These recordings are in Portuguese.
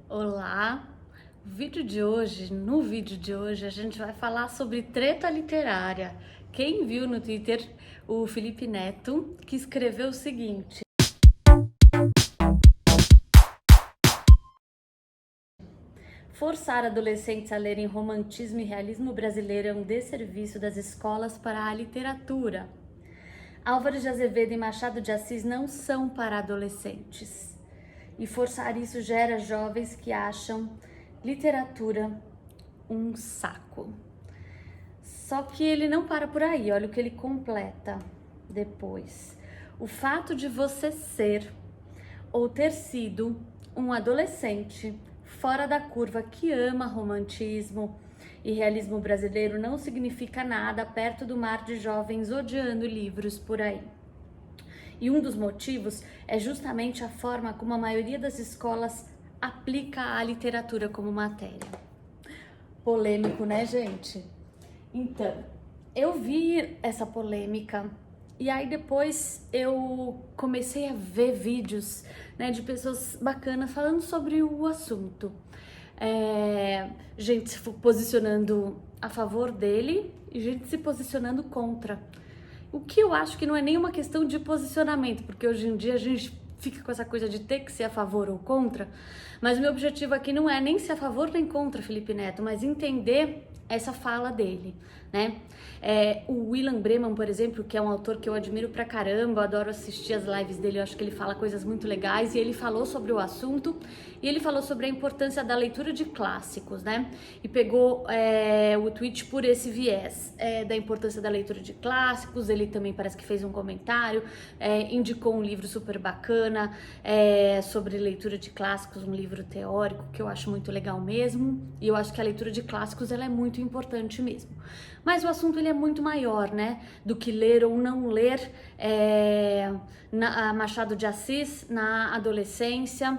Olá! No vídeo de hoje a gente vai falar sobre treta literária. Quem viu no Twitter o Felipe Neto, que escreveu o seguinte: forçar adolescentes a lerem romantismo e realismo brasileiro é um desserviço das escolas para a literatura. Álvares de Azevedo e Machado de Assis não são para adolescentes. E forçar isso gera jovens que acham literatura um saco. Só que ele não para por aí, olha o que ele completa depois. O fato de você ser ou ter sido um adolescente fora da curva que ama romantismo e realismo brasileiro não significa nada perto do mar de jovens odiando livros por aí. E um dos motivos é justamente a forma como a maioria das escolas aplica a literatura como matéria. Polêmico, né, gente? Então, eu vi essa polêmica e aí depois eu comecei a ver vídeos, né, de pessoas bacanas falando sobre o assunto. Gente se posicionando a favor dele e gente se posicionando contra. O que eu acho que não é nenhuma questão de posicionamento, porque hoje em dia a gente fica com essa coisa de ter que ser a favor ou contra, mas o meu objetivo aqui não é nem ser a favor nem contra Felipe Neto, mas entender essa fala dele, né? O William Breman, por exemplo, que é um autor que eu admiro pra caramba, eu adoro assistir as lives dele, eu acho que ele fala coisas muito legais, e ele falou sobre o assunto, e ele falou sobre a importância da leitura de clássicos, né? E pegou o tweet por esse viés, da importância da leitura de clássicos. Ele também parece que fez um comentário, indicou um livro super bacana sobre leitura de clássicos, um livro teórico que eu acho muito legal mesmo, e eu acho que a leitura de clássicos ela é muito importante mesmo. Mas o assunto ele é muito maior, né, do que ler ou não ler Machado de Assis na adolescência.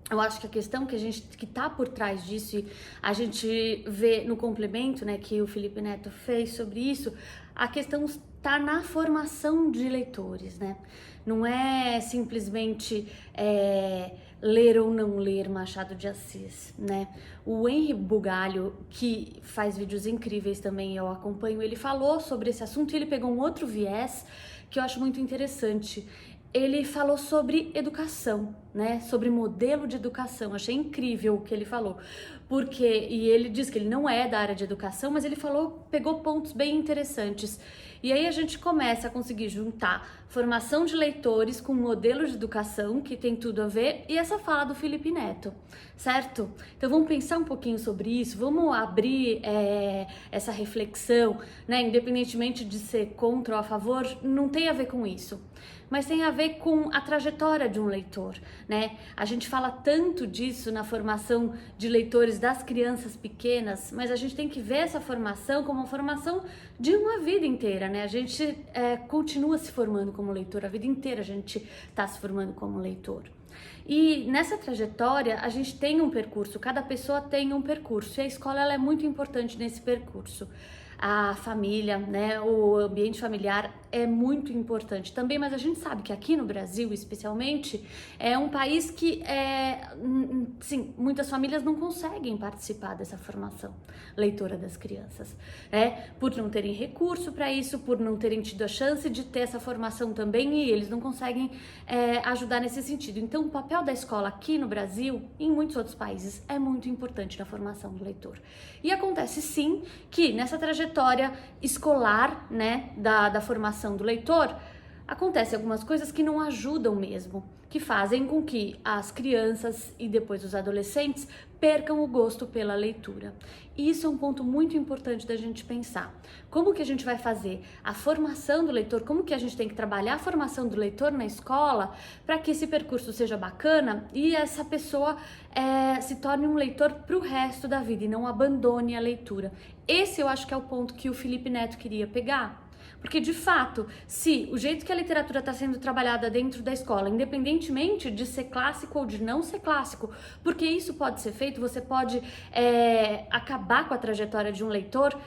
Eu acho que a questão que tá por trás disso, e a gente vê no complemento, né, que o Felipe Neto fez sobre isso, a questão está na formação de leitores, né? Não é simplesmente ler ou não ler Machado de Assis, né? O Henry Bugalho, que faz vídeos incríveis também, eu acompanho, ele falou sobre esse assunto e ele pegou um outro viés que eu acho muito interessante. Ele falou sobre educação, né? Sobre modelo de educação. Achei incrível o que ele falou. E ele diz que ele não é da área de educação, mas ele pegou pontos bem interessantes. E aí a gente começa a conseguir juntar formação de leitores com modelo de educação, que tem tudo a ver, e essa fala do Felipe Neto, certo? Então vamos pensar um pouquinho sobre isso, vamos abrir essa reflexão, né? Independentemente de ser contra ou a favor, não tem a ver com isso, mas tem a ver com a trajetória de um leitor, né? A gente fala tanto disso na formação de leitores das crianças pequenas, mas a gente tem que ver essa formação como uma formação de uma vida inteira, né? A gente continua se formando como leitor, a vida inteira a gente está se formando como leitor. E nessa trajetória a gente tem um percurso, cada pessoa tem um percurso, e a escola ela é muito importante nesse percurso. A família, né, o ambiente familiar é muito importante também, mas a gente sabe que aqui no Brasil, especialmente, é um país que, sim, muitas famílias não conseguem participar dessa formação leitora das crianças, né, por não terem recurso para isso, por não terem tido a chance de ter essa formação também, e eles não conseguem ajudar nesse sentido. Então, o papel da escola aqui no Brasil e em muitos outros países é muito importante na formação do leitor. E acontece sim que nessa trajetória escolar, né, da formação do leitor, acontecem algumas coisas que não ajudam mesmo, que fazem com que as crianças e depois os adolescentes percam o gosto pela leitura. E isso é um ponto muito importante da gente pensar. Como que a gente vai fazer a formação do leitor, como que a gente tem que trabalhar a formação do leitor na escola para que esse percurso seja bacana e essa pessoa se torne um leitor para o resto da vida e não abandone a leitura. Esse eu acho que é o ponto que o Felipe Neto queria pegar. Porque, de fato, se o jeito que a literatura está sendo trabalhada dentro da escola, independentemente de ser clássico ou de não ser clássico, porque isso pode ser feito, você pode acabar com a trajetória de um leitor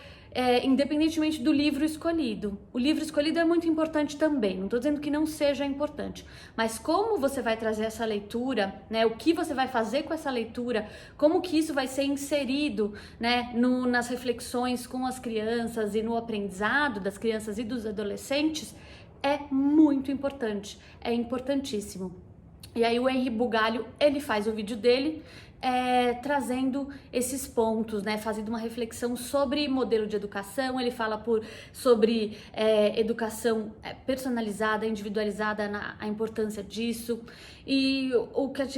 independentemente do livro escolhido. O livro escolhido é muito importante também, não estou dizendo que não seja importante, mas como você vai trazer essa leitura, né, o que você vai fazer com essa leitura, como que isso vai ser inserido, né, nas reflexões com as crianças e no aprendizado das crianças e dos adolescentes, é muito importante, é importantíssimo. E aí o Henri Bugalho, ele faz o vídeo dele, trazendo esses pontos, né, fazendo uma reflexão sobre modelo de educação. Ele fala sobre educação personalizada, individualizada, a importância disso. E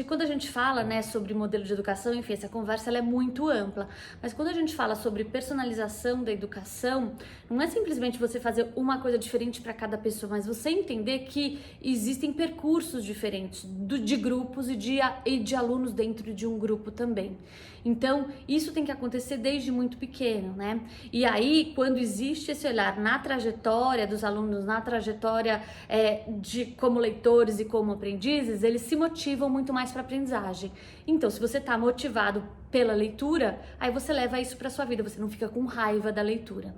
quando a gente fala, né, sobre modelo de educação, enfim, essa conversa ela é muito ampla, mas quando a gente fala sobre personalização da educação, não é simplesmente você fazer uma coisa diferente para cada pessoa, mas você entender que existem percursos diferentes de grupos e de alunos dentro de um grupo também. Então, isso tem que acontecer desde muito pequeno, né? E aí, quando existe esse olhar na trajetória dos alunos, na trajetória como leitores e como aprendizes, eles se motivam muito mais para a aprendizagem. Então, se você está motivado pela leitura, aí você leva isso para sua vida, você não fica com raiva da leitura.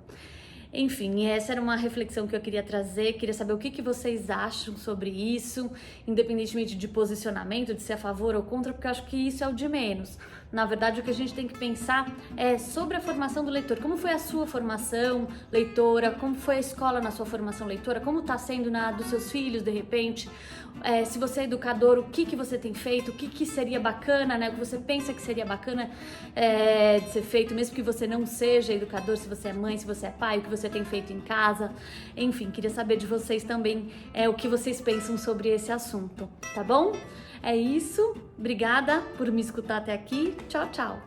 Enfim, essa era uma reflexão que eu queria trazer, queria saber o que vocês acham sobre isso, independentemente de posicionamento, de ser a favor ou contra, porque eu acho que isso é o de menos. Na verdade, o que a gente tem que pensar é sobre a formação do leitor. Como foi a sua formação leitora? Como foi a escola na sua formação leitora? Como está sendo na dos seus filhos, de repente? Se você é educador, o que você tem feito? O que seria bacana, né? O que você pensa que seria bacana de ser feito, mesmo que você não seja educador, se você é mãe, se você é pai, o que você tem feito em casa. Enfim, queria saber de vocês também o que vocês pensam sobre esse assunto, tá bom? É isso, obrigada por me escutar até aqui, tchau, tchau!